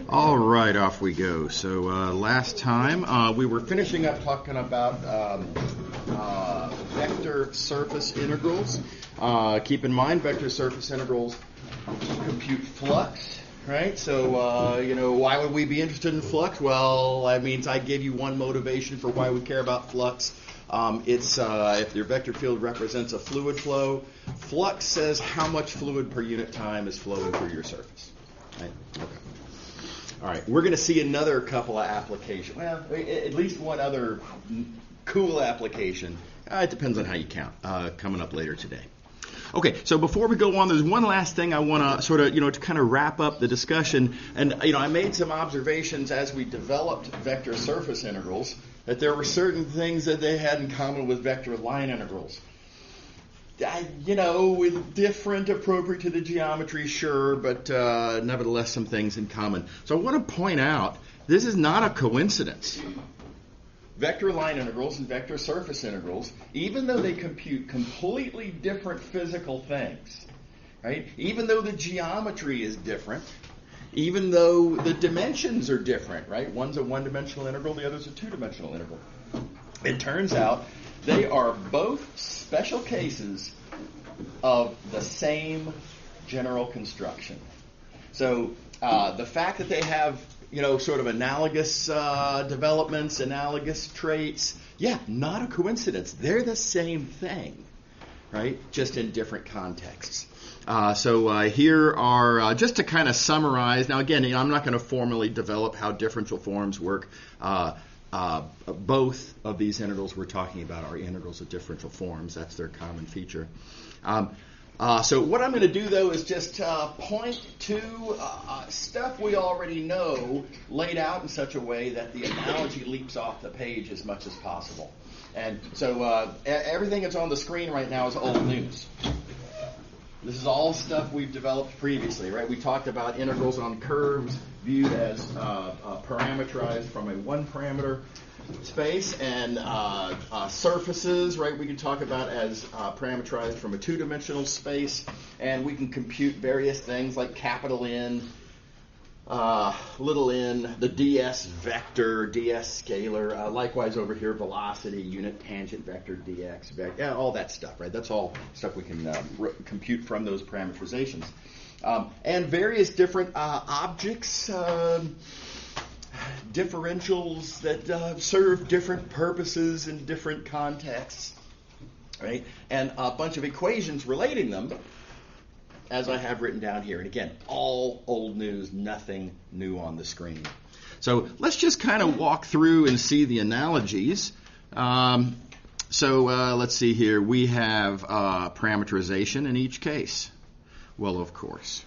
All right, off we go. So last time we were finishing up talking about vector surface integrals. Keep in mind, vector surface integrals compute flux, right? So, why would we be interested in flux? Well, that means I give you one motivation for why we care about flux. It's if your vector field represents a fluid flow, flux says how much fluid per unit time is flowing through your surface. Right? Okay. All right, we're going to see another couple of applications. Well, at least one other cool application. It depends on how you count. Coming up later today. Okay, so before we go on, there's one last thing I want to sort of, to kind of wrap up the discussion. And, I made some observations as we developed vector surface integrals that there were certain things that they had in common with vector line integrals. With different, appropriate to the geometry, sure, but nevertheless some things in common. So I want to point out, this is not a coincidence. Vector line integrals and vector surface integrals, even though they compute completely different physical things, right? Even though the geometry is different, even though the dimensions are different, right? One's a one-dimensional integral, the other's a two-dimensional integral. It turns out they are both special cases of the same general construction. So the fact that they have, sort of analogous developments, analogous traits, not a coincidence. They're the same thing, right? Just in different contexts. So here are, just to kind of summarize, now again, I'm not going to formally develop how differential forms work. Both of these integrals we're talking about are integrals of differential forms. That's their common feature. So what I'm going to do, though, is just point to stuff we already know laid out in such a way that the analogy leaps off the page as much as possible. And so everything that's on the screen right now is old news. This is all stuff we've developed previously, right? We talked about integrals on curves viewed as parameterized from a one-parameter space, and surfaces, right? We can talk about as parameterized from a two-dimensional space, and we can compute various things like capital N, little n, the ds vector, ds scalar, likewise over here, velocity, unit tangent vector, dx vector, all that stuff, right? That's all stuff we can compute from those parameterizations. And various different objects, differentials that serve different purposes in different contexts, right? And a bunch of equations relating them, as I have written down here. And again, all old news, nothing new on the screen. So let's just kind of walk through and see the analogies. So let's see here. We have parameterization in each case. Well, of course.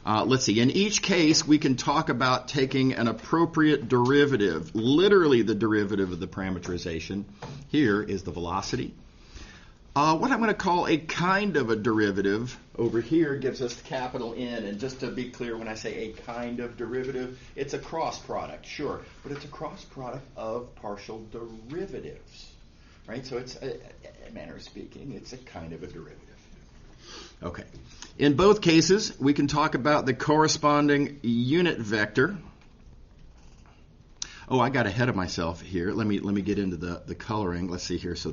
Let's see. In each case, we can talk about taking an appropriate derivative, literally the derivative of the parameterization. Here is the velocity. What I'm going to call a kind of a derivative over here gives us capital N. And just to be clear, when I say a kind of derivative, it's a cross product, sure. But it's a cross product of partial derivatives, right? So it's, a manner of speaking, it's a kind of a derivative. Okay. In both cases, we can talk about the corresponding unit vector. Oh, I got ahead of myself here. Let me get into the coloring. Let's see here. So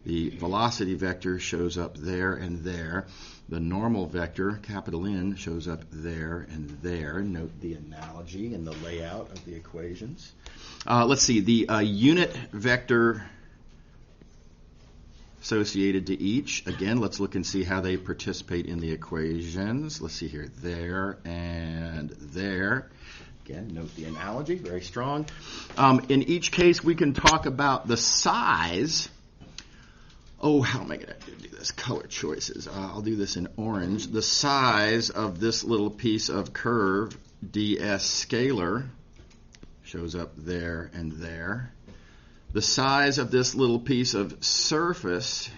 the velocity vector shows up there and there. The normal vector, capital N, shows up there and there. Note the analogy and the layout of the equations. Let's see. The unit vector associated to each. Again, let's look and see how they participate in the equations. Let's see here. There and there. Again, note the analogy. Very strong. In each case, we can talk about the size. Oh, how am I going to do this? Color choices. I'll do this in orange. The size of this little piece of curve, ds scalar, shows up there and there. The size of this little piece of surface,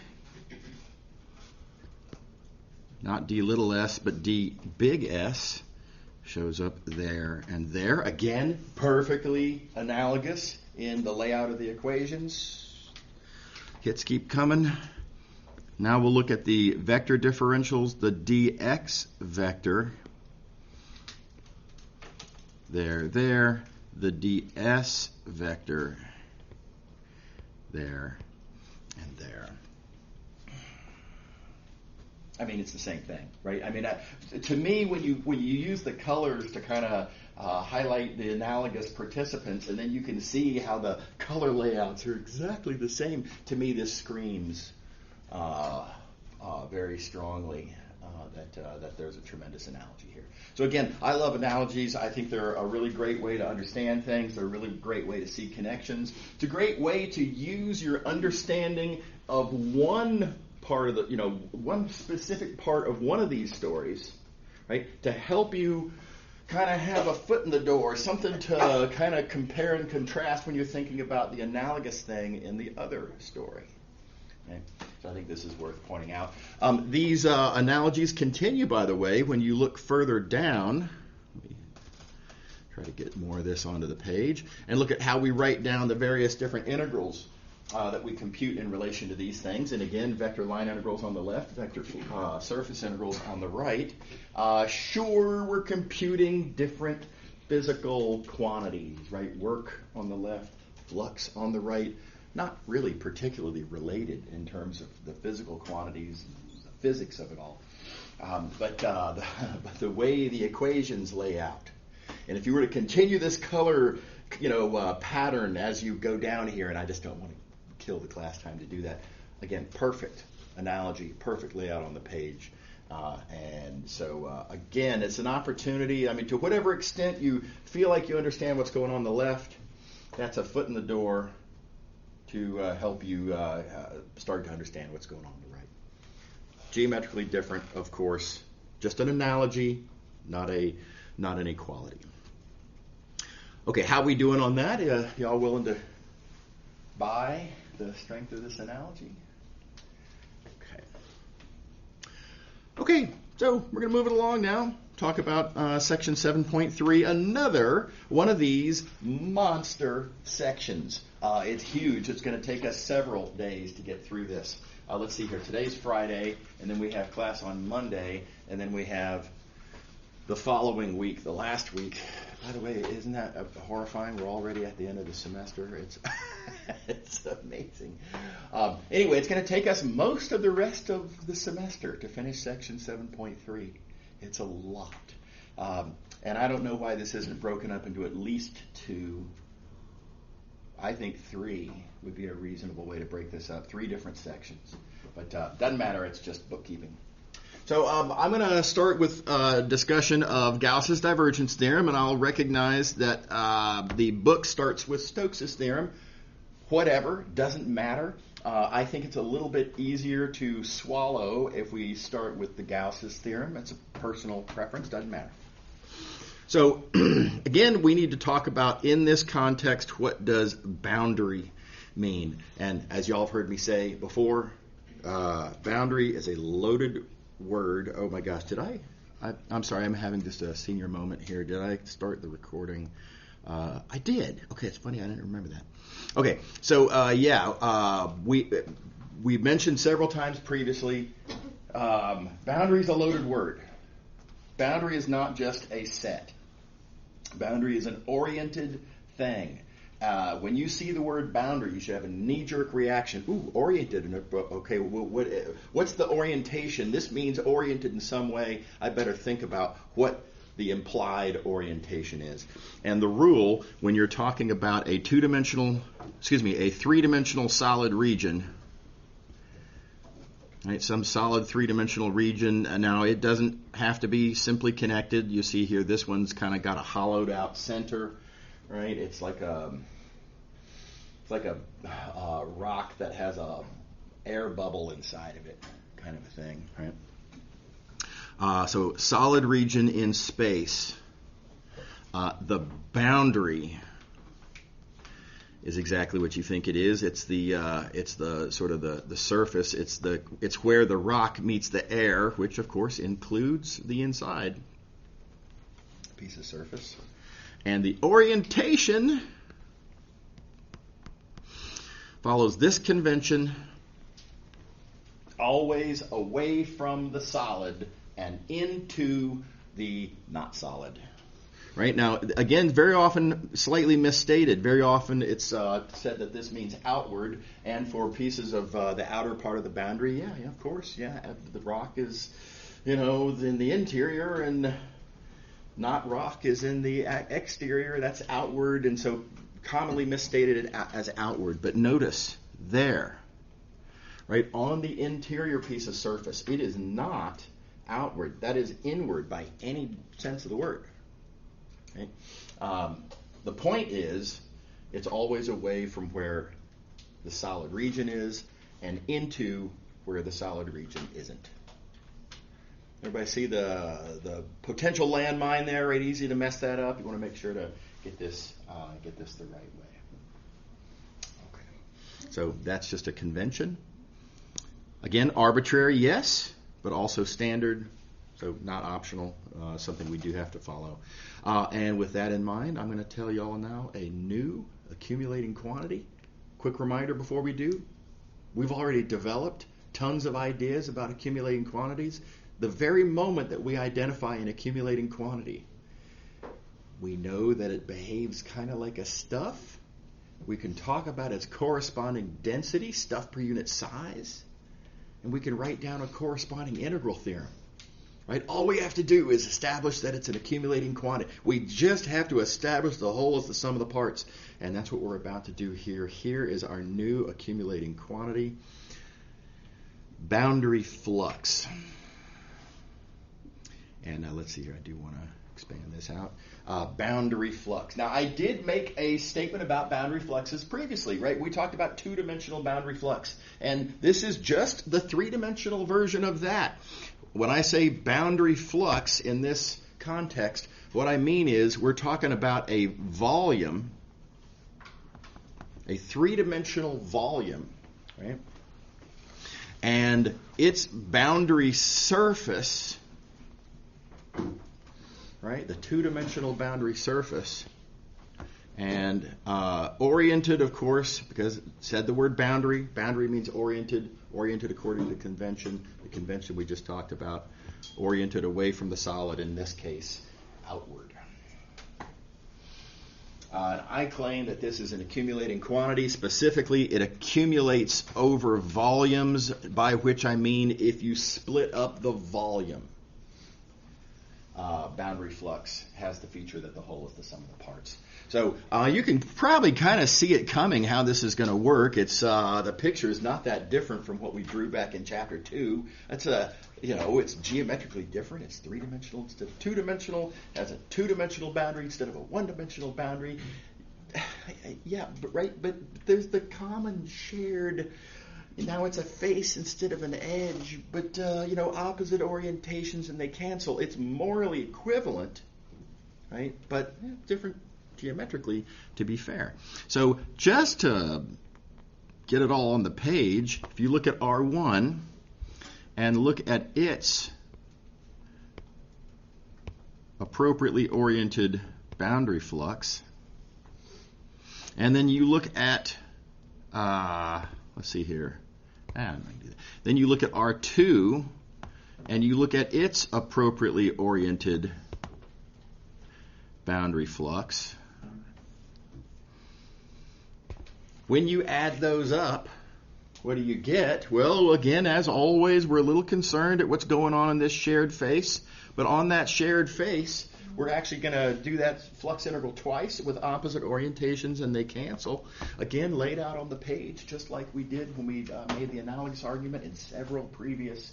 not d little s, but d big S, shows up there and there. Again, perfectly analogous in the layout of the equations. Hits keep coming. Now we'll look at the vector differentials. The dx vector there, the ds vector there, and there. I mean, it's the same thing, right? I mean, to me, when you use the colors to kind of highlight the analogous participants, and then you can see how the color layouts are exactly the same, to me this screams very strongly that there's a tremendous analogy here. So again, I love analogies. I think they're a really great way to understand things. They're a really great way to see connections. It's a great way to use your understanding of one part of one specific part of one of these stories, right, to help you kind of have a foot in the door, something to kind of compare and contrast when you're thinking about the analogous thing in the other story. Okay? So I think this is worth pointing out. These analogies continue, by the way, when you look further down. Let me try to get more of this onto the page, and look at how we write down the various different integrals that we compute in relation to these things. And again, vector line integrals on the left, vector surface integrals on the right. Sure, we're computing different physical quantities, right? Work on the left, flux on the right. Not really particularly related in terms of the physical quantities, the physics of it all. But the way the equations lay out. And if you were to continue this color, pattern as you go down here, and I just don't want to kill the class time to do that. Again, perfect analogy, perfect layout on the page. And so, again, it's an opportunity. I mean, to whatever extent you feel like you understand what's going on the left, that's a foot in the door to help you start to understand what's going on the right. Geometrically different, of course. Just an analogy, not an equality. Okay, how we doing on that? Y'all willing to buy the strength of this analogy? Okay, so we're going to move it along now. Talk about section 7.3, another one of these monster sections. It's huge. It's going to take us several days to get through this. Let's see here. Today's Friday, and then we have class on Monday, and then we have the following week, the last week. By the way, isn't that horrifying? We're already at the end of the semester. It's amazing. Anyway, it's going to take us most of the rest of the semester to finish section 7.3. It's a lot. And I don't know why this isn't broken up into at least two. I think 3 would be a reasonable way to break this up. 3 different sections. But doesn't matter. It's just bookkeeping. So I'm going to start with a discussion of Gauss's divergence theorem, and I'll recognize that the book starts with Stokes' theorem. Whatever, doesn't matter. I think it's a little bit easier to swallow if we start with the Gauss's theorem. It's a personal preference, doesn't matter. So, again, we need to talk about, in this context, what does boundary mean? And as y'all have heard me say before, boundary is a loaded word. Oh my gosh, I'm sorry, I'm having just a senior moment here. Did I start the recording? I did. Okay, it's funny, I didn't remember that. Okay, so we mentioned several times previously, boundary is a loaded word. Boundary is not just a set. Boundary is an oriented thing. When you see the word boundary, you should have a knee-jerk reaction. Ooh, oriented. Okay, what's the orientation? This means oriented in some way. I better think about what the implied orientation is. And the rule, when you're talking about a three-dimensional solid region, right, some solid three-dimensional region. Now, it doesn't have to be simply connected. You see here, this one's kind of got a hollowed-out center, right? It's like a rock that has a air bubble inside of it, kind of a thing, right? So solid region in space. The boundary is exactly what you think it is. It's the sort of the surface. It's where the rock meets the air, which of course includes the inside piece of surface. And the orientation follows this convention: always away from the solid and into the not solid. Right? Now, again, very often slightly misstated. Very often it's said that this means outward, and for pieces of the outer part of the boundary, yeah, of course, yeah. The rock is, in the interior, and not rock is in the exterior. That's outward, and so commonly misstated as outward. But notice there, right, on the interior piece of surface, it is not outward. That is inward by any sense of the word. Okay? The point is, it's always away from where the solid region is and into where the solid region isn't. Everybody see the potential landmine there? Right, easy to mess that up. You want to make sure to get this the right way. Okay, so that's just a convention. Again, arbitrary, yes, but also standard. So not optional, something we do have to follow. And with that in mind, I'm going to tell you all now a new accumulating quantity. Quick reminder before we do. We've already developed tons of ideas about accumulating quantities. The very moment that we identify an accumulating quantity, we know that it behaves kind of like a stuff. We can talk about its corresponding density, stuff per unit size, and we can write down a corresponding integral theorem. Right? All we have to do is establish that it's an accumulating quantity. We just have to establish the whole is the sum of the parts. And that's what we're about to do here. Here is our new accumulating quantity. Boundary flux. And let's see here. I do want to expand this out. Boundary flux. Now, I did make a statement about boundary fluxes previously, right? We talked about two-dimensional boundary flux. And this is just the three-dimensional version of that. When I say boundary flux in this context, what I mean is we're talking about a volume, a three-dimensional volume, right? And its boundary surface, right? The two-dimensional boundary surface, and oriented, of course, because it said the word boundary. Boundary means oriented according to convention. The convention we just talked about, oriented away from the solid, in this case, outward. I claim that this is an accumulating quantity. Specifically, it accumulates over volumes, by which I mean if you split up the volume. Boundary flux has the feature that the whole is the sum of the parts. So you can probably kind of see it coming how this is going to work. It's the picture is not that different from what we drew back in chapter 2. It's it's geometrically different. It's three-dimensional instead of two-dimensional. It has a two-dimensional boundary instead of a one-dimensional boundary. Yeah, but there's the common shared. Now it's a face instead of an edge, but opposite orientations and they cancel. It's morally equivalent, right? But different geometrically, to be fair. So just to get it all on the page, if you look at R1 and look at its appropriately oriented boundary flux, and then you look at, let's see here. Then you look at R2, and you look at its appropriately oriented boundary flux. When you add those up, what do you get? Well, again, as always, we're a little concerned at what's going on in this shared face. But on that shared face, we're actually going to do that flux integral twice with opposite orientations, and they cancel. Again, laid out on the page, just like we did when we made the analogous argument in several previous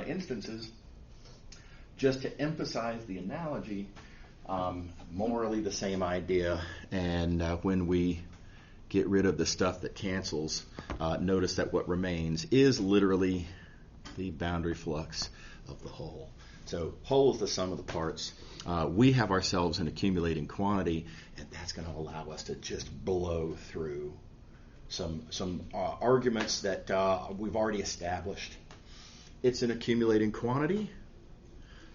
instances. Just to emphasize the analogy, morally the same idea. And when we get rid of the stuff that cancels, notice that what remains is literally the boundary flux of the whole. So whole is the sum of the parts. We have ourselves an accumulating quantity, and that's going to allow us to just blow through some arguments that we've already established. It's an accumulating quantity,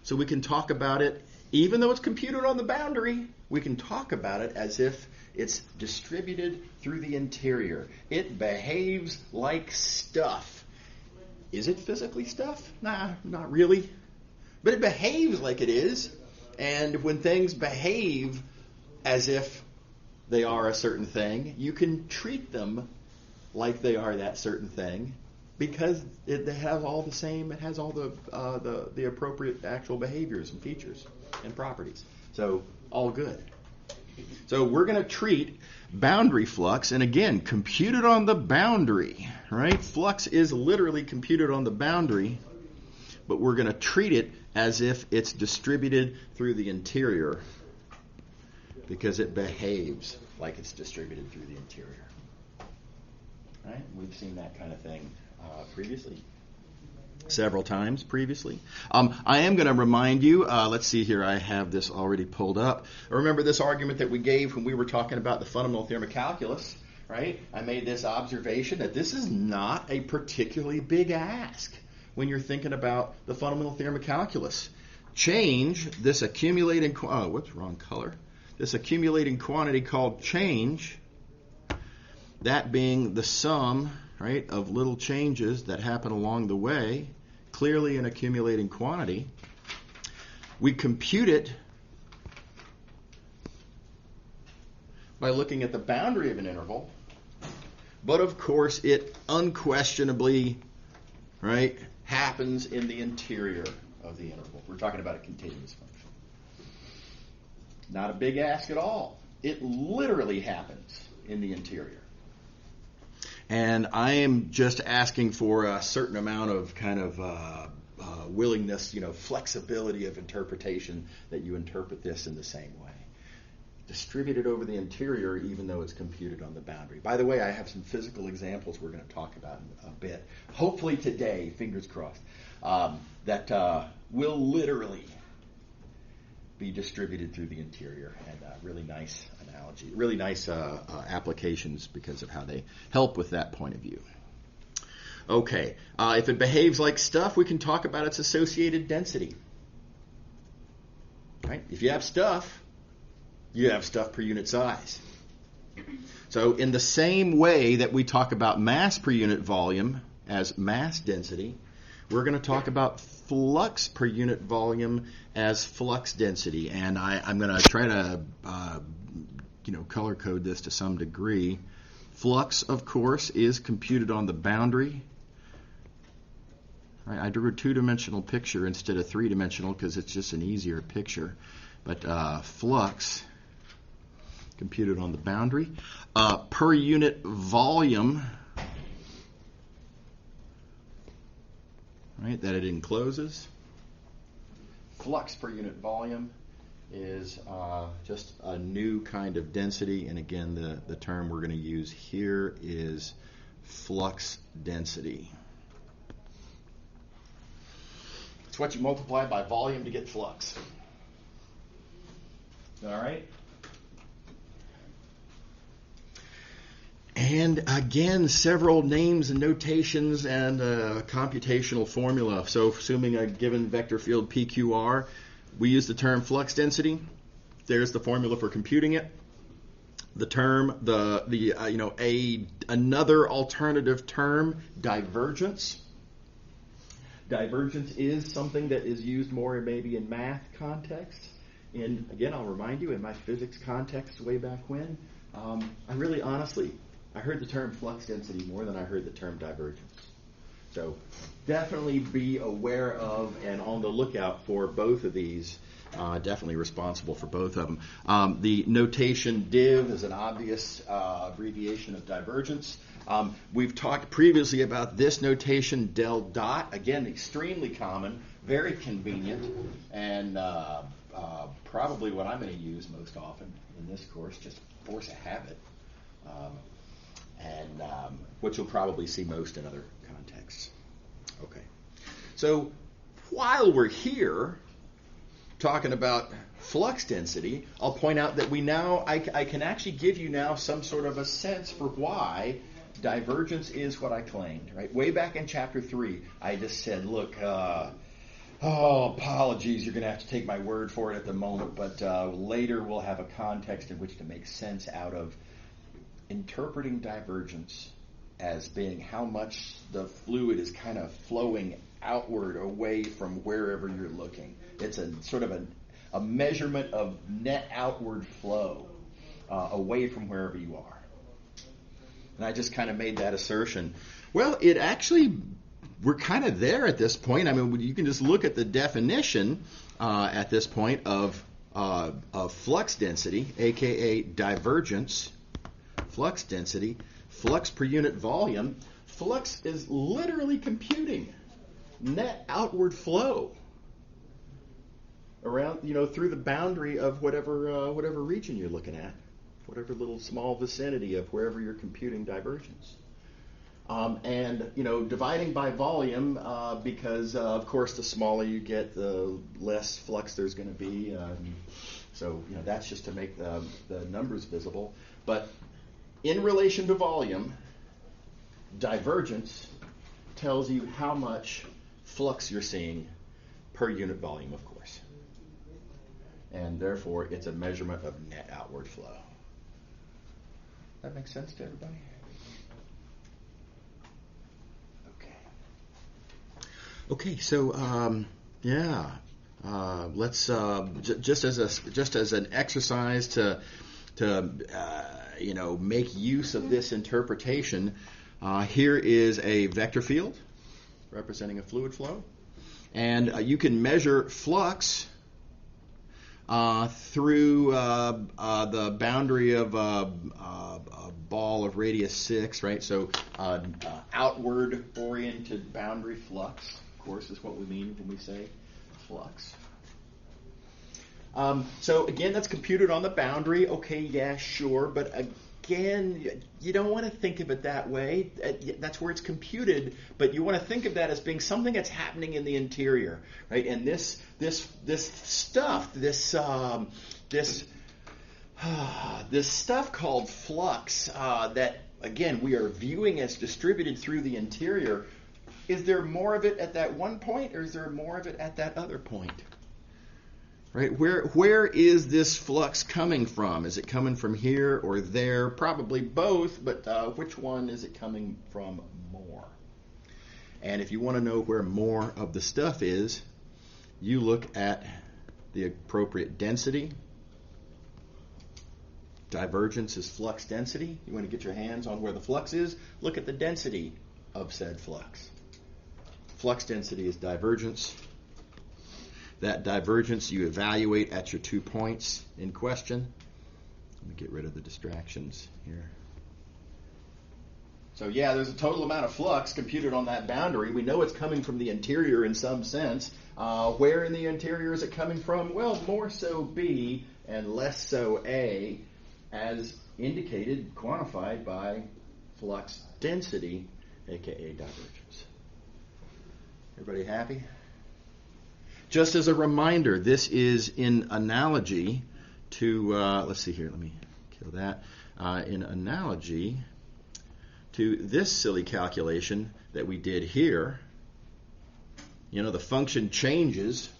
so we can talk about it, even though it's computed on the boundary, we can talk about it as if it's distributed through the interior. It behaves like stuff. Is it physically stuff? Nah, not really. But it behaves like it is. And when things behave as if they are a certain thing, you can treat them like they are that certain thing because it has all the same, it has all the appropriate actual behaviors and features and properties. So all good. So we're going to treat boundary flux, and again, computed on the boundary, right? Flux is literally computed on the boundary, but we're going to treat it as if it's distributed through the interior because it behaves like it's distributed through the interior. Right? We've seen that kind of thing previously. Several times previously. I am going to remind you, let's see here, I have this already pulled up. Remember this argument that we gave when we were talking about the fundamental theorem of calculus, right? I made this observation that this is not a particularly big ask when you're thinking about the fundamental theorem of calculus. Change this accumulating, what's wrong color? This accumulating quantity called change, that being the sum, right, of little changes that happen along the way, clearly an accumulating quantity. We compute it by looking at the boundary of an interval, but of course it unquestionably, right, happens in the interior of the interval. We're talking about a continuous function. Not a big ask at all. It literally happens in the interior. And I am just asking for a certain amount of kind of willingness, flexibility of interpretation that you interpret this in the same way. Distributed over the interior even though it's computed on the boundary. By the way, I have some physical examples we're going to talk about in a bit. Hopefully today, fingers crossed, that will literally be distributed through the interior. And really nice analogy, really nice applications because of how they help with that point of view. Okay, if it behaves like stuff, we can talk about its associated density. Right? If you have stuff, you have stuff per unit size. So in the same way that we talk about mass per unit volume as mass density, we're going to talk about flux per unit volume as flux density. And I'm going to try to color code this to some degree. Flux, of course, is computed on the boundary. Right, I drew a two-dimensional picture instead of three-dimensional because it's just an easier picture. But flux computed on the boundary. Per unit volume, right, that it encloses. Flux per unit volume is just a new kind of density, and again, the term we're going to use here is flux density. It's what you multiply by volume to get flux. All right? And again, several names and notations and computational formula. So assuming a given vector field PQR, we use the term flux density. There's the formula for computing it. The term, another alternative term, divergence. Divergence is something that is used more maybe in math context. And again, I'll remind you, in my physics context way back when, I heard the term flux density more than I heard the term divergence. So definitely be aware of and on the lookout for both of these. Definitely responsible for both of them. The notation div is an obvious abbreviation of divergence. We've talked previously about this notation, del dot. Again, extremely common, very convenient, and probably what I'm going to use most often in this course, just force a habit. And which you'll probably see most in other contexts. Okay. So while we're here talking about flux density, I'll point out that I can actually give you now some sort of a sense for why divergence is what I claimed. Right? Way back in chapter 3, I just said, look, apologies, you're going to have to take my word for it at the moment, but later we'll have a context in which to make sense out of interpreting divergence as being how much the fluid is kind of flowing outward away from wherever you're looking. It's a sort of a measurement of net outward flow away from wherever you are. And I just kind of made that assertion. Well, it actually, we're kind of there at this point. I mean, you can just look at the definition at this point of flux density, aka divergence, flux density, flux per unit volume. Flux is literally computing net outward flow around, through the boundary of whatever region you're looking at, whatever little small vicinity of wherever you're computing divergence. And dividing by volume, because of course the smaller you get, the less flux there's going to be. So that's just to make the numbers visible. But in relation to volume, divergence tells you how much flux you're seeing per unit volume, of course. And therefore, it's a measurement of net outward flow. That makes sense to everybody? Okay, so let's just as an exercise to make use of this interpretation. Here is a vector field representing a fluid flow, and you can measure flux through the boundary of a ball of radius 6, right? So outward-oriented boundary flux, of course, is what we mean when we say flux. So again, that's computed on the boundary. Okay, yeah, sure, but again, you don't want to think of it that way. That's where it's computed, but you want to think of that as being something that's happening in the interior, right? And this stuff called flux that, again, we are viewing as distributed through the interior. Is there more of it at that one point, or is there more of it at that other point? Right? Where is this flux coming from? Is it coming from here or there? Probably both, but which one is it coming from more? And if you want to know where more of the stuff is, you look at the appropriate density. Divergence is flux density. You want to get your hands on where the flux is, look at the density of said flux. Flux density is divergence. That divergence you evaluate at your 2 points in question. Let me get rid of the distractions here. So yeah, there's a total amount of flux computed on that boundary. We know it's coming from the interior in some sense. Where in the interior is it coming from? Well, more so B and less so A, as indicated, quantified by flux density, aka divergence. Everybody happy? Just as a reminder, this is in analogy to, let's see here, let me kill that, in analogy to this silly calculation that we did here. The function changes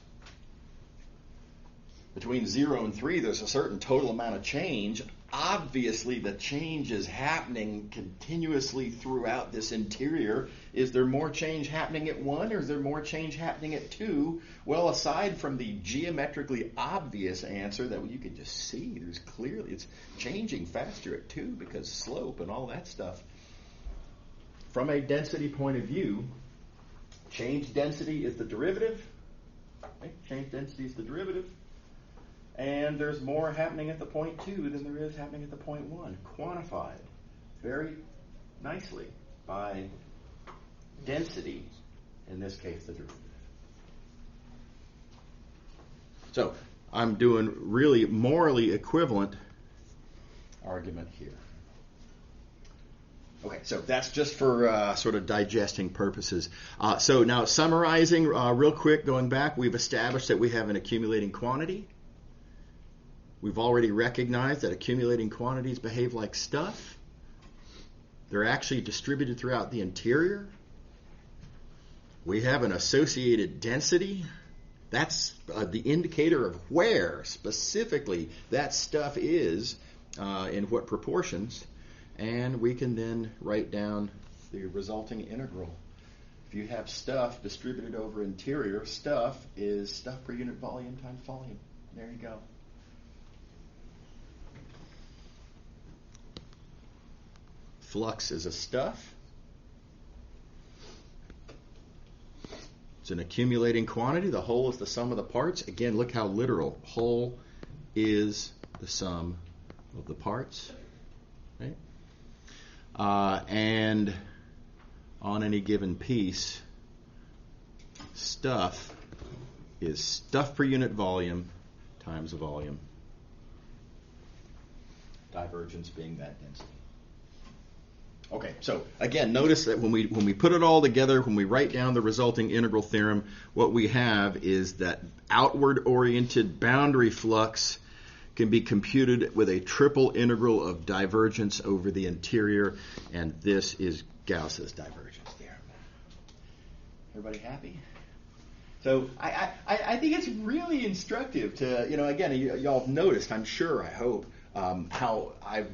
between 0 and 3. There's a certain total amount of change. Obviously, the change is happening continuously throughout this interior. Is there more change happening at 1, or is there more change happening at 2? Well, aside from the geometrically obvious answer that you can just see, there's clearly it's changing faster at 2 because slope and all that stuff. From a density point of view, change density is the derivative. Right? Change density is the derivative. And there's more happening at the point 2 than there is happening at the point 1, quantified very nicely by density, in this case the derivative. So I'm doing really morally equivalent argument here. Okay, so that's just for sort of digesting purposes. So now summarizing real quick, going back, we've established that we have an accumulating quantity. We've already recognized that accumulating quantities behave like stuff. They're actually distributed throughout the interior. We have an associated density. That's the indicator of where specifically that stuff is in what proportions. And we can then write down the resulting integral. If you have stuff distributed over interior, stuff is stuff per unit volume times volume. There you go. Flux is a stuff. It's an accumulating quantity. The whole is the sum of the parts. Again, look how literal. Whole is the sum of the parts. Right? And on any given piece, stuff is stuff per unit volume times the volume. Divergence being that density. Okay, so again, notice that when we put it all together, when we write down the resulting integral theorem, what we have is that outward-oriented boundary flux can be computed with a triple integral of divergence over the interior, and this is Gauss's divergence theorem. Everybody happy? So I think it's really instructive to, again, y'all have noticed, I'm sure, I hope, how I've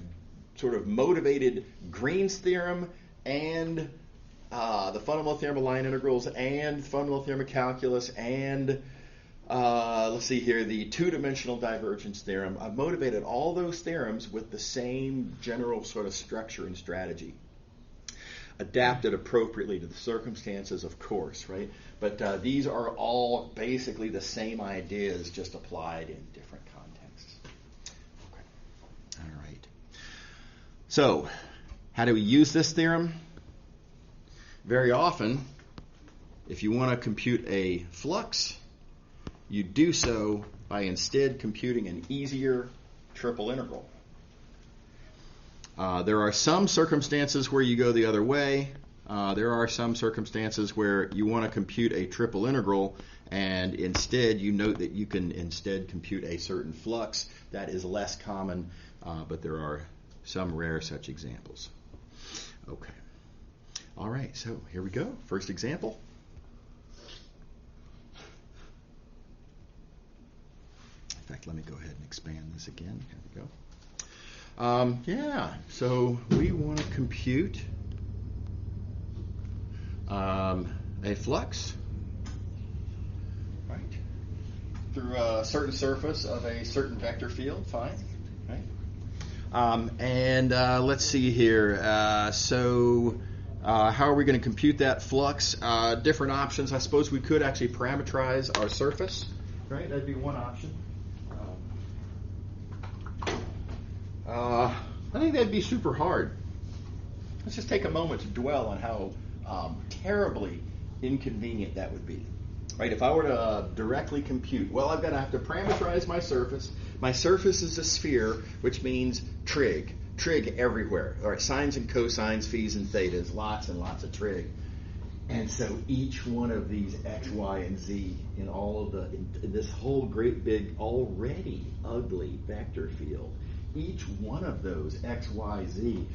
sort of motivated Green's theorem and the fundamental theorem of line integrals and the fundamental theorem of calculus and let's see here, the two-dimensional divergence theorem. I've motivated all those theorems with the same general sort of structure and strategy, adapted appropriately to the circumstances, of course, right? But these are all basically the same ideas, just applied in different contexts. Okay. All right. So, how do we use this theorem? Very often, if you want to compute a flux, you do so by instead computing an easier triple integral. There are some circumstances where you go the other way. There are some circumstances where you want to compute a triple integral, and instead you note that you can instead compute a certain flux. That is less common, but there are some rare such examples. Okay. All right, so here we go. First example. In fact, let me go ahead and expand this again. Here we go. So we want to compute a flux, right, through a certain surface of a certain vector field. Fine, right? Let's see here. How are we going to compute that flux? Different options. I suppose we could actually parameterize our surface, right? That'd be one option. I think that'd be super hard. Let's just take a moment to dwell on how terribly inconvenient that would be. Right? If I were to directly compute, well, I've got to have to parameterize my surface. My surface is a sphere, which means trig. Trig everywhere. All right, sines and cosines, phis and thetas, lots and lots of trig. And so each one of these x, y, and z in all of in this whole great big, already ugly vector field, each one of those x, y, z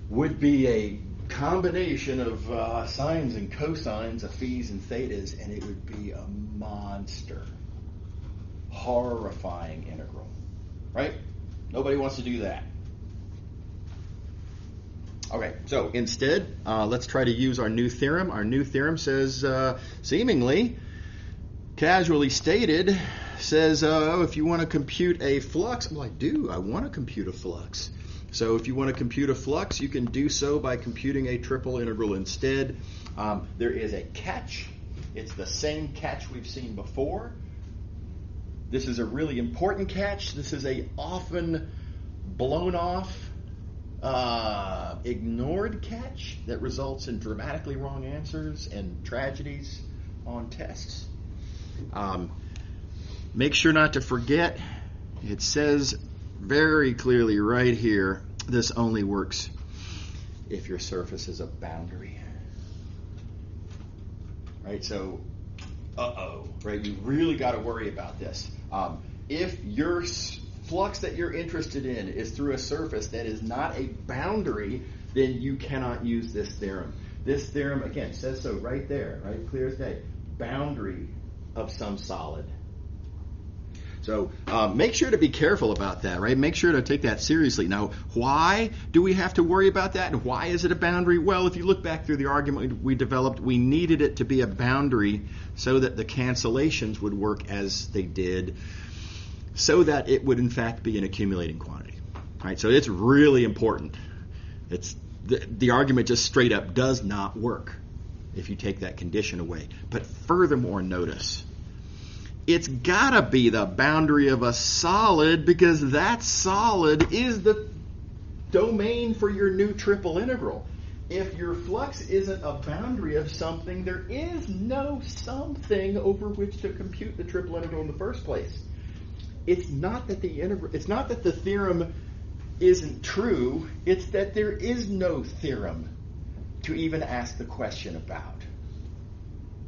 would be a combination of sines and cosines of phis and thetas, and it would be a monster, horrifying integral. Right? Nobody wants to do that. Okay, so instead, let's try to use our new theorem. Our new theorem says, seemingly, casually stated, says, if you want to compute a flux, well, I do. I want to compute a flux. So if you want to compute a flux, you can do so by computing a triple integral instead. There is a catch. It's the same catch we've seen before. This is a really important catch. This is a often blown off, ignored catch that results in dramatically wrong answers and tragedies on tests. Make sure not to forget, it says very clearly right here, this only works if your surface is a boundary. Right, so, right, you really got to worry about this. If your flux that you're interested in is through a surface that is not a boundary, then you cannot use this theorem. This theorem, again, says so right there, right, clear as day, boundary of some solid. So make sure to be careful about that, right? Make sure to take that seriously. Now, why do we have to worry about that? And why is it a boundary? Well, if you look back through the argument we developed, we needed it to be a boundary so that the cancellations would work as they did. so that it would in fact be an accumulating quantity. Right? So it's really important. It's the argument just straight up does not work if you take that condition away. But furthermore, notice, it's got to be the boundary of a solid, because that solid is the domain for your new triple integral. If your flux isn't a boundary of something, there is no something over which to compute the triple integral in the first place. It's not that the theorem isn't true, it's that there is no theorem to even ask the question about.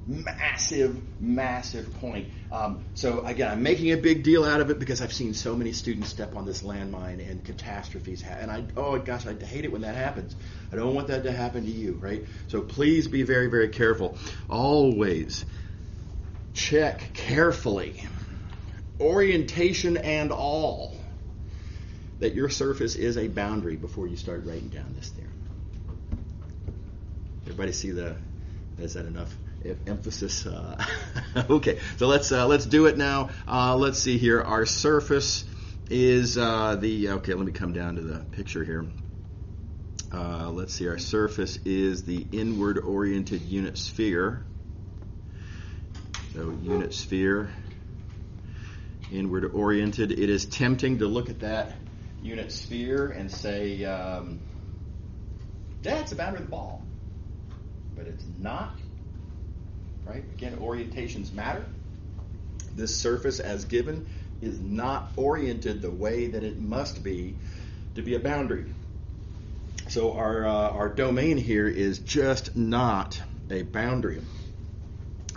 Massive, massive point. So again, I'm making a big deal out of it because I've seen so many students step on this landmine and catastrophes happen. And I hate it when that happens. I don't want that to happen to you, right? So please be very, very careful. Always check carefully, orientation and all, that your surface is a boundary before you start writing down this theorem. Everybody see is that enough emphasis? Okay, so let's do it now. Let's see here. Our surface is okay, let me come down to the picture here. Let's see. Our surface is the inward-oriented unit sphere. So unit sphere, inward-oriented. It is tempting to look at that unit sphere and say, yeah, it's the boundary of the ball. But it's not. Right? Again, orientations matter. This surface, as given, is not oriented the way that it must be to be a boundary. So our domain here is just not a boundary.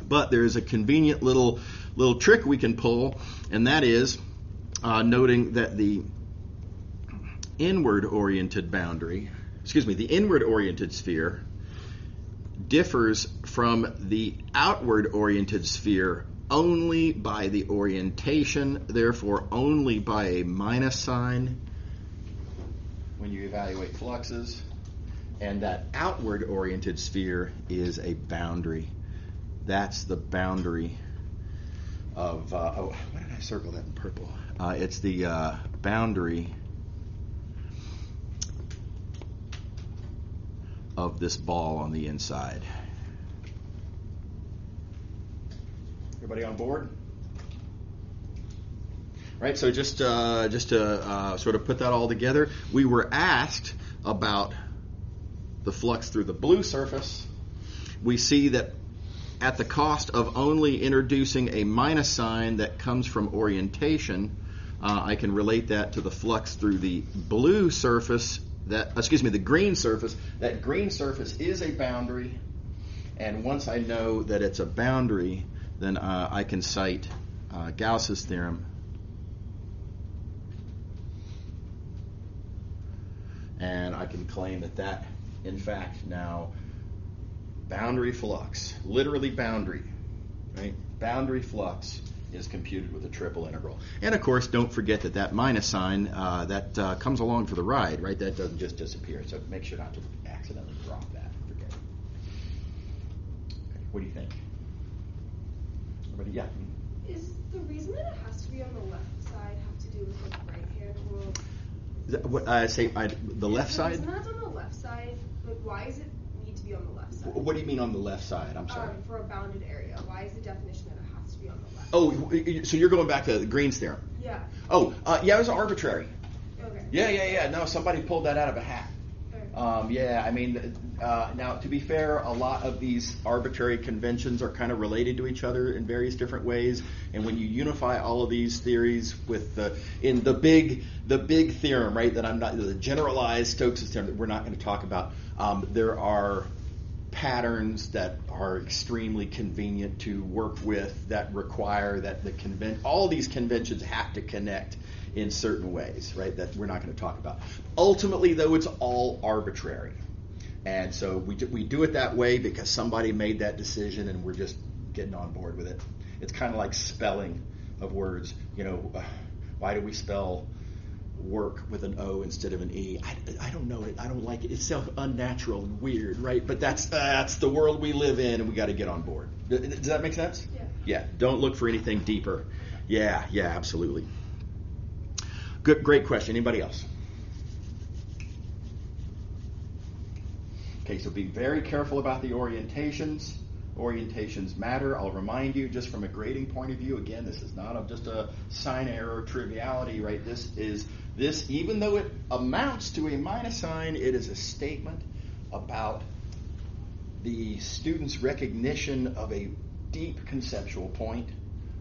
But there is a convenient little trick we can pull, and that is noting that the inward-oriented sphere differs from the outward-oriented sphere only by the orientation, therefore only by a minus sign when you evaluate fluxes, and that outward-oriented sphere is a boundary. That's the boundary of, why did I circle that in purple? It's the boundary of this ball on the inside. Everybody on board? Right, so just to sort of put that all together, we were asked about the flux through the blue surface. We see that at the cost of only introducing a minus sign that comes from orientation, I can relate that to the flux through the blue surface, the green surface. That green surface is a boundary, and once I know that it's a boundary, then I can cite Gauss's theorem, and I can claim that in fact, now boundary flux, literally boundary, right? Boundary flux is computed with a triple integral. And of course, don't forget that minus sign that comes along for the ride, right? That doesn't just disappear. So make sure not to accidentally drop that. Forget it. Okay, what do you think? Everybody, yeah. Is the reason that it has to be on the left side have to do with the right-hand rule? What I say, the left side? The reason that's on the left side, like, why does it need to be on the left side? What do you mean on the left side? I'm sorry. For a bounded area, why is the definition that it has to be on the left? Oh, so you're going back to Green's theorem? Yeah. Oh, yeah, it was arbitrary. Okay. Yeah. No, somebody pulled that out of a hat. Okay. Yeah, I mean, now to be fair, a lot of these arbitrary conventions are kind of related to each other in various different ways. And when you unify all of these theories with the big theorem, right? That I'm not the generalized Stokes' theorem that we're not going to talk about. There are patterns that are extremely convenient to work with that require that all these conventions have to connect in certain ways, right, that we're not going to talk about. Ultimately, though, it's all arbitrary. And so we do it that way because somebody made that decision and we're just getting on board with it. It's kind of like spelling of words. You know, why do we spell work with an O instead of an E? I don't know it. I don't like it. It's so unnatural and weird, right? But that's the world we live in, and we got to get on board. Does that make sense? Yeah. Yeah. Don't look for anything deeper. Yeah, absolutely. Good, great question. Anybody else? Okay, so be very careful about the orientations. Orientations matter. I'll remind you, just from a grading point of view, again, this is not just a sign error triviality, right? This, even though it amounts to a minus sign, it is a statement about the student's recognition of a deep conceptual point,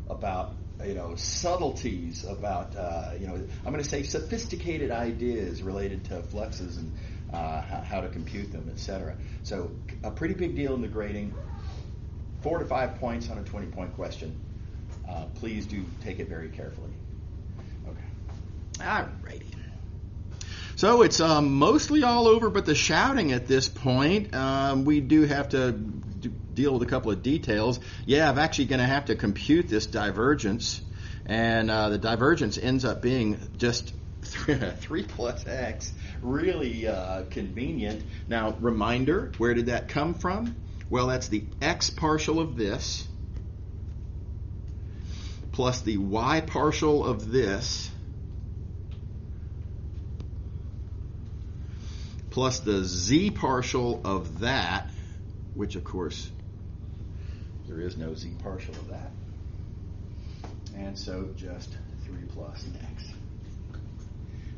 about subtleties, about I'm going to say sophisticated ideas related to fluxes and how to compute them, etc. So a pretty big deal in the grading. 4 to 5 points on a 20-point question. Please do take it very carefully. Okay. All righty. So it's mostly all over but the shouting at this point. We do have to deal with a couple of details. Yeah, I'm actually going to have to compute this divergence. And the divergence ends up being just 3 plus x. Really convenient. Now, reminder, where did that come from? Well, that's the x partial of this plus the y partial of this plus the z partial of that, which, of course, there is no z partial of that. And so just 3 plus x.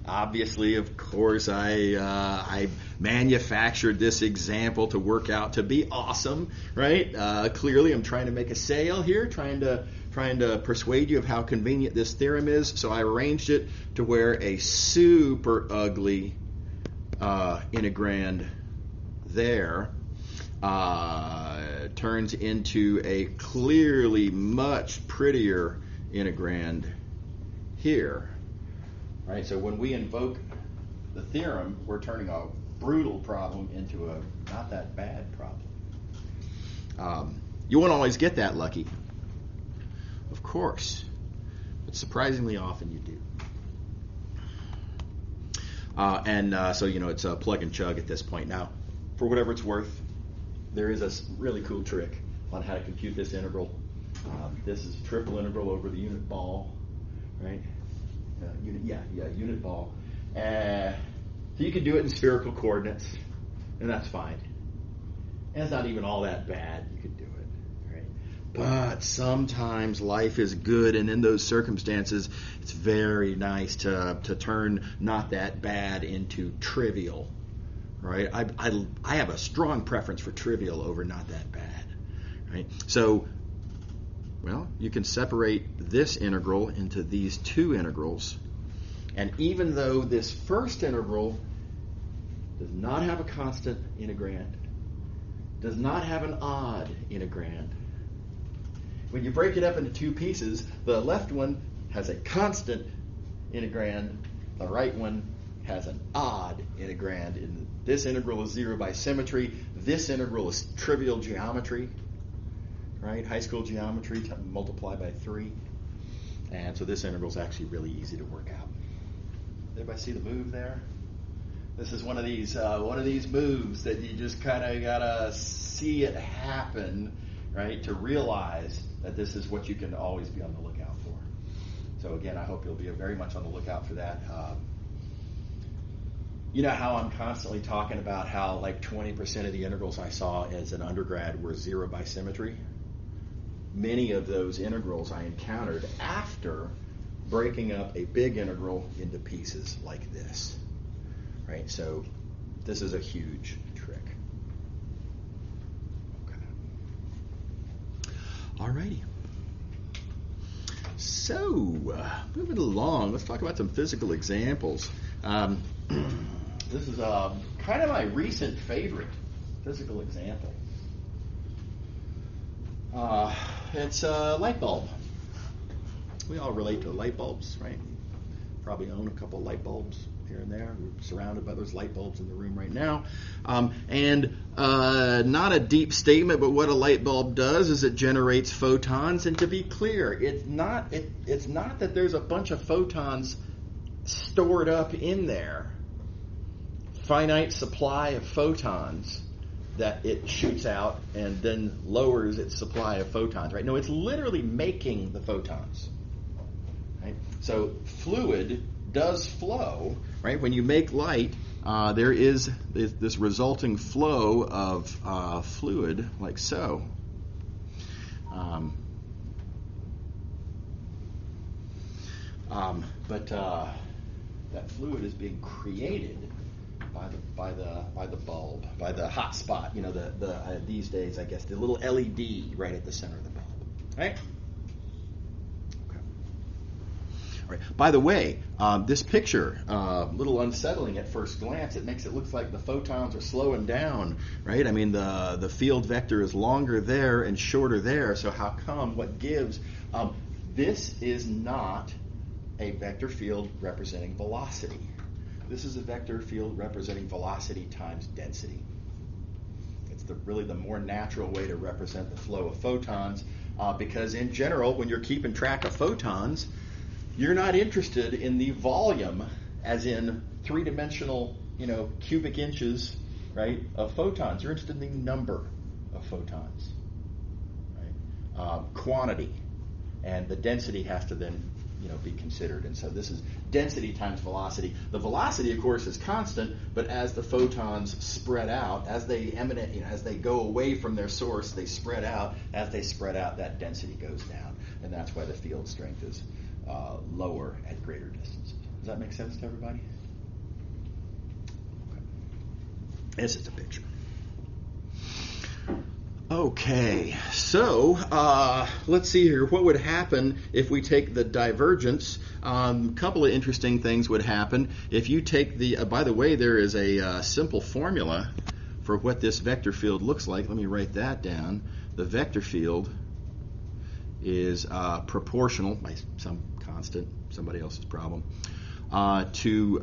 Obviously, of course, I manufactured this example to work out to be awesome, right? Clearly, I'm trying to make a sale here, trying to persuade you of how convenient this theorem is. So I arranged it to where a super ugly integrand there turns into a clearly much prettier integrand here. Right, so when we invoke the theorem, we're turning a brutal problem into a not that bad problem. You won't always get that lucky, of course, but surprisingly often you do. So it's a plug and chug at this point. Now, for whatever it's worth, there is a really cool trick on how to compute this integral. This is triple integral over the unit ball, right? Unit ball. So you could do it in spherical coordinates, and that's fine. And it's not even all that bad. You could do it, right? But sometimes life is good, and in those circumstances, it's very nice to turn not that bad into trivial, right? I have a strong preference for trivial over not that bad, right? So, well, you can separate this integral into these two integrals. And even though this first integral does not have a constant integrand, does not have an odd integrand, when you break it up into two pieces, the left one has a constant integrand, the right one has an odd integrand. And this integral is 0 by symmetry. This integral is trivial geometry. Right, high school geometry, multiply by 3, and so this integral is actually really easy to work out. Everybody see the move there? This is one of these moves that you just kind of gotta see it happen, right, to realize that this is what you can always be on the lookout for. So again, I hope you'll be very much on the lookout for that. You know how I'm constantly talking about how like 20% of the integrals I saw as an undergrad were 0 by symmetry? Many of those integrals I encountered after breaking up a big integral into pieces like this, right? So this is a huge trick. Okay. All righty. So moving along, let's talk about some physical examples. This is kind of my recent favorite physical example. It's a light bulb. We all relate to light bulbs, right? Probably own a couple light bulbs here and there. We're surrounded by those light bulbs in the room right now. And not a deep statement, but what a light bulb does is it generates photons. And to be clear, it's not that there's a bunch of photons stored up in there. Finite supply of photons that it shoots out and then lowers its supply of photons, right? No, it's literally making the photons, right? So fluid does flow, right? When you make light, there is this resulting flow of fluid, like so. But that fluid is being created by the bulb, by the hot spot. You know, these days, I guess, the little LED right at the center of the bulb, right? Okay. All right. By the way, this picture, a little unsettling at first glance. It makes it look like the photons are slowing down, right? I mean, the field vector is longer there and shorter there. So how come? What gives? This is not a vector field representing velocity. This is a vector field representing velocity times density. It's really the more natural way to represent the flow of photons, because in general, when you're keeping track of photons, you're not interested in the volume, as in three-dimensional, cubic inches, right, of photons. You're interested in the number of photons, right? Quantity, and the density has to then be considered. And so this is density times velocity. The velocity, of course, is constant, but as the photons spread out, as they emanate, as they go away from their source, they spread out. As they spread out, that density goes down, and that's why the field strength is lower at greater distances. Does that make sense to everybody? Okay. This is a picture. Okay, so let's see here. What would happen if we take the divergence? A couple of interesting things would happen. If you take the, by the way, there is a simple formula for what this vector field looks like. Let me write that down. The vector field is proportional, by some constant, somebody else's problem, to,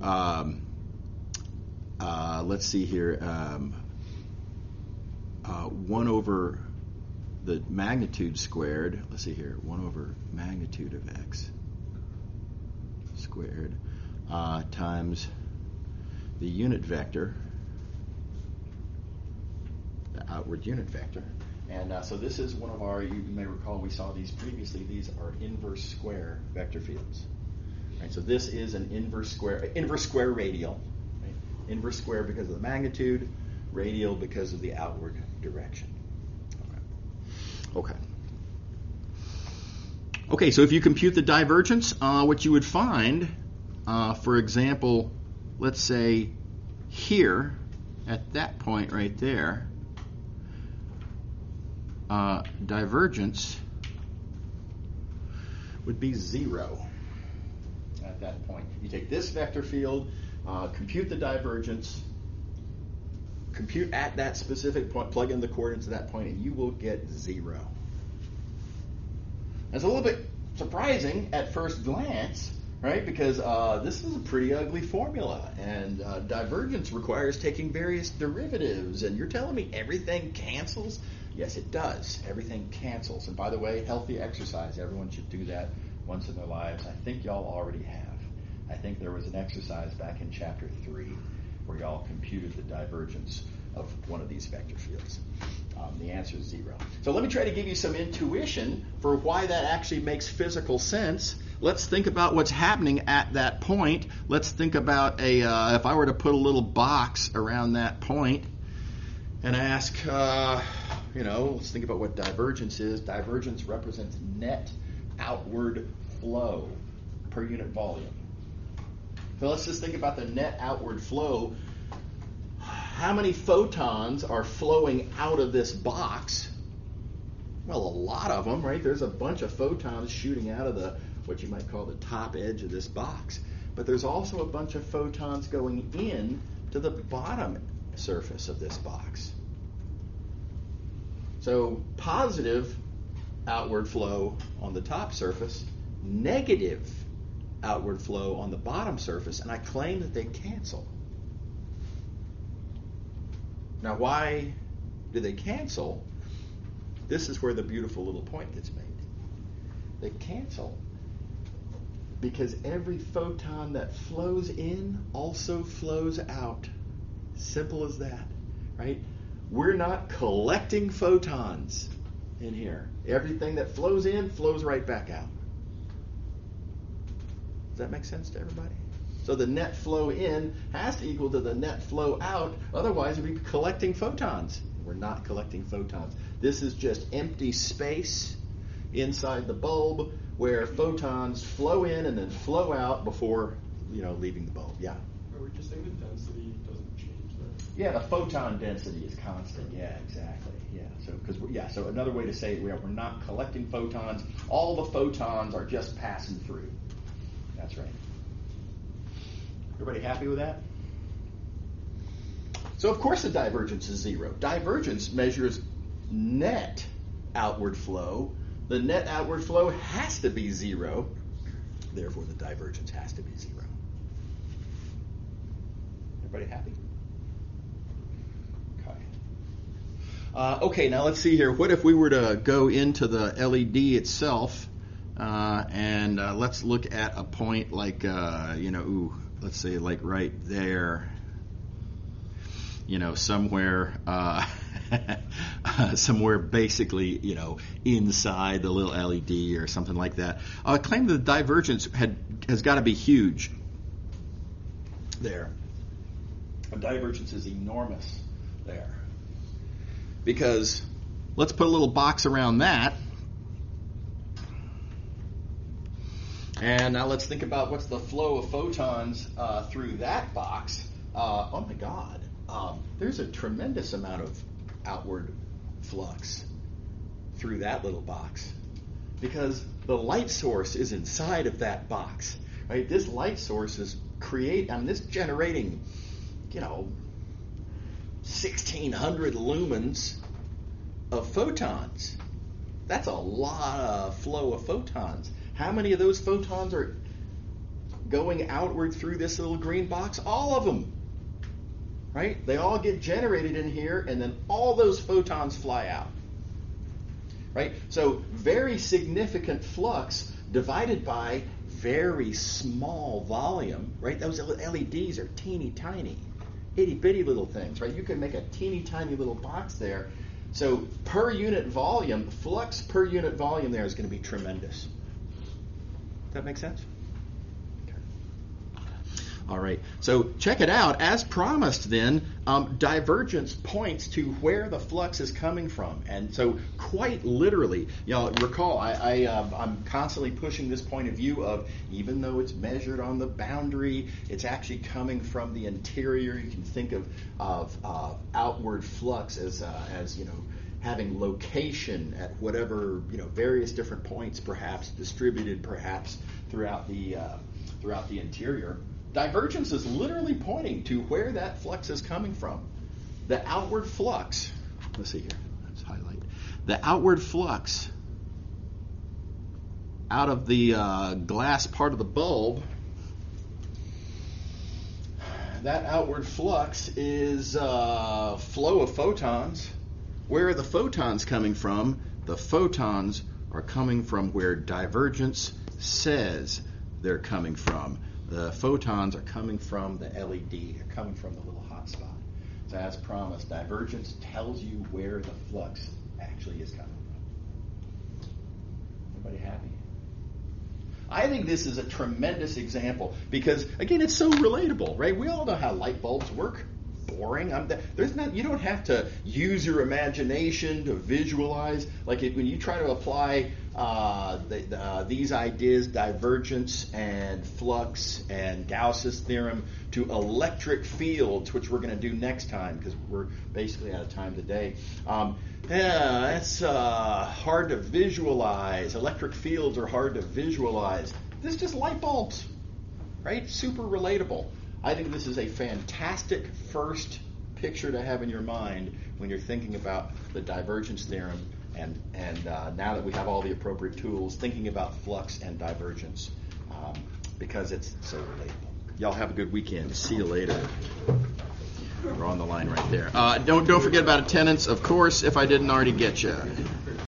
let's see here, 1 over the magnitude squared, let's see here, 1 over magnitude of x squared times the unit vector, the outward unit vector. And so this is one of our, you may recall we saw these previously, these are inverse square vector fields. Right, so this is an inverse square radial. Right? Inverse square because of the magnitude, radial because of the outward direction. Okay, so if you compute the divergence, what you would find, for example, let's say here, at that point right there, divergence would be 0 at that point. You take this vector field, compute the divergence, compute at that specific point, plug in the coordinates at that point, and you will get 0. That's a little bit surprising at first glance, right? Because this is a pretty ugly formula, and divergence requires taking various derivatives, and you're telling me everything cancels? Yes, it does. Everything cancels. And by the way, healthy exercise, everyone should do that once in their lives. I think y'all already have. I think there was an exercise back in chapter 3 where y'all computed the divergence of one of these vector fields. The answer is 0. So let me try to give you some intuition for why that actually makes physical sense. Let's think about what's happening at that point. Let's think about if I were to put a little box around that point and ask, let's think about what divergence is. Divergence represents net outward flow per unit volume. So let's just think about the net outward flow. How many photons are flowing out of this box? Well, a lot of them, right? There's a bunch of photons shooting out of what you might call the top edge of this box. But there's also a bunch of photons going in to the bottom surface of this box. So positive outward flow on the top surface, negative outward flow on the bottom surface, and I claim that they cancel. Now, why do they cancel? This is where the beautiful little point gets made. They cancel because every photon that flows in also flows out. Simple as that, right? We're not collecting photons in here. Everything that flows in flows right back out. Does that make sense to everybody? So the net flow in has to equal to the net flow out. Otherwise, we'd be collecting photons. We're not collecting photons. This is just empty space inside the bulb where photons flow in and then flow out before, leaving the bulb. Yeah. But we're just saying the density doesn't change there. Yeah, the photon density is constant. Yeah, exactly. Yeah. So another way to say it, we're not collecting photons. All the photons are just passing through. That's right. Everybody happy with that? So of course the divergence is 0. Divergence measures net outward flow. The net outward flow has to be 0. Therefore the divergence has to be 0. Everybody happy? Okay, now let's see here. What if we were to go into the LED itself and let's look at a point like, let's say like right there, somewhere somewhere basically, inside the little LED or something like that. I claim that the divergence has got to be huge there. The divergence is enormous there. Because let's put a little box around that. And now let's think about what's the flow of photons through that box. Oh my God. There's a tremendous amount of outward flux through that little box. Because the light source is inside of that box. Right? This light source is this generating, 1,600 lumens of photons. That's a lot of flow of photons. How many of those photons are going outward through this little green box? All of them. Right? They all get generated in here, and then all those photons fly out. Right? So very significant flux divided by very small volume. Right? Those LEDs are teeny tiny. Itty bitty little things, right? You can make a teeny tiny little box there. So per unit volume, flux per unit volume there is going to be tremendous. Does that make sense? Okay. All right. So check it out. As promised then, divergence points to where the flux is coming from. And so quite literally, recall, I'm constantly pushing this point of view of even though it's measured on the boundary, it's actually coming from the interior. You can think of outward flux as having location at whatever, various different points, perhaps distributed perhaps throughout the interior. Divergence is literally pointing to where that flux is coming from. The outward flux, let's see here, let's highlight. The outward flux out of the glass part of the bulb, that outward flux is flow of photons. Where are the photons coming from? The photons are coming from where divergence says they're coming from. The photons are coming from the LED. They're coming from the little hot spot. So as promised, divergence tells you where the flux actually is coming from. Everybody happy? I think this is a tremendous example because, again, it's so relatable, right? We all know how light bulbs work. Boring. You don't have to use your imagination to visualize. Like when you try to apply these ideas, divergence and flux and Gauss's theorem, to electric fields, which we're going to do next time because we're basically out of time today. That's hard to visualize. Electric fields are hard to visualize. This is just light bulbs, right? Super relatable. I think this is a fantastic first picture to have in your mind when you're thinking about the divergence theorem and now that we have all the appropriate tools, thinking about flux and divergence because it's so relatable. Y'all have a good weekend. See you later. We're on the line right there. Don't forget about attendance, of course, if I didn't already get you.